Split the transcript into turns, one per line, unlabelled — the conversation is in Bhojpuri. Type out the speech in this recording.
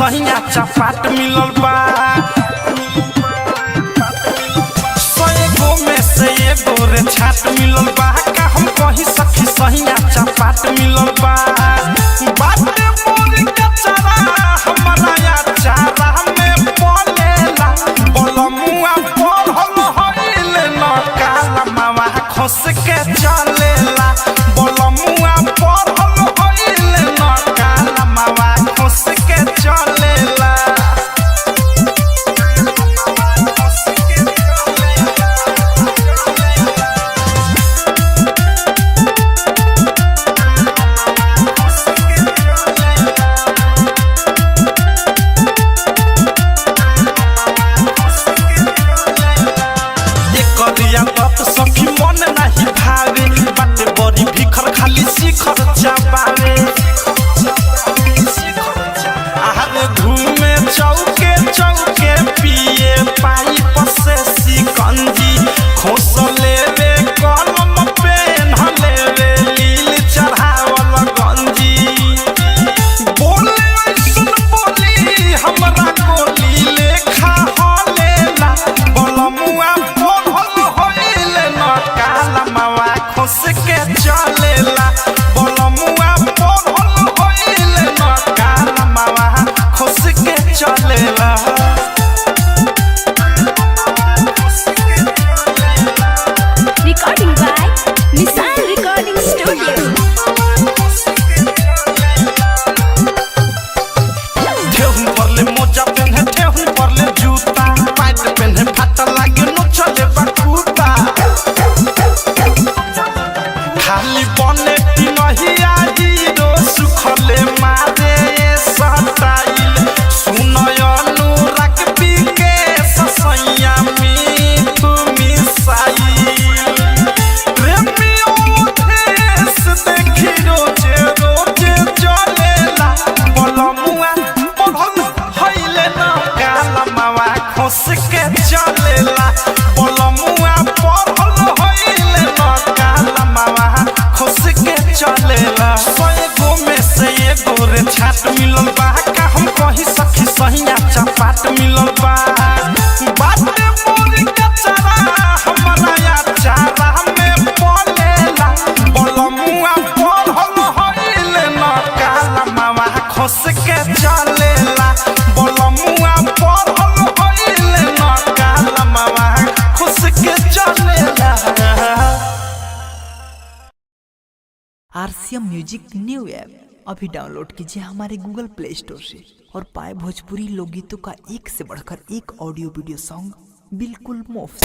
सहिया चपाट मिलल बा। में से एगो रे छाट मिलल बा। का हम कही सखी सहिया चपाट मिलल बा। बाटे मोर कचरा हमरा या चारा में पलेला। बलमुआ पढ़ल हइल न काला मावा खोस के चलेला। बलमुआ पढ़ल हइल न काला मावा खोस के चलेला। सखी मन नहीं भावे बाटे बड़ी भिखर खाली शिखर चाबावे। आहारे घूमे चौके चौके पिए पाइप से सिकंजी। खोस लेवे कलम पेन लेवे लील चढ़ावल गंजी। बोले ऐसन बोली हमरा गोली लेखा हलेला। बलमुआ खोस के चलेला। बलमुआ पढ़ल हइल न काला मावा खोस के चलेला।
Recording by Missile Recording Studio.
ठेहुन परले मोजा पेन्हे ठेहुन परले जूता। पैंट पेन्हे फाटल लागे न चले बकुता। खाली बने तिनहिया हीरो सुखले मारे सटाइल। सुनय अनुराग बिके ससैया मीठू मिसाइल। प्रेमियों देश देखी रोजे रोजे चलेला। बलमुआ पढ़ल हइल न काला मावा खोस के चलेला। बलमुआ पढ़ल हइल न काला मावा खोस के चलेला। एगो में से एगो रे छाट मिलल बा। का हम कही सखी सहिया चपाट मिलल बा। बाटे मोर कचरा हमरा या चारा में पलेला। बलमुआ पढ़ल हइल न काला मावा खोस के चलेला। बलमुआ पढ़ल हइल न काला मावा खोस के चलेला।
आरसीएम म्यूजिक न्यू ऐप अभी डाउनलोड कीजिए हमारे गूगल प्ले स्टोर से और पाए भोजपुरी लोकगीतों का एक से बढ़कर एक ऑडियो वीडियो सॉन्ग बिल्कुल मुफ्त।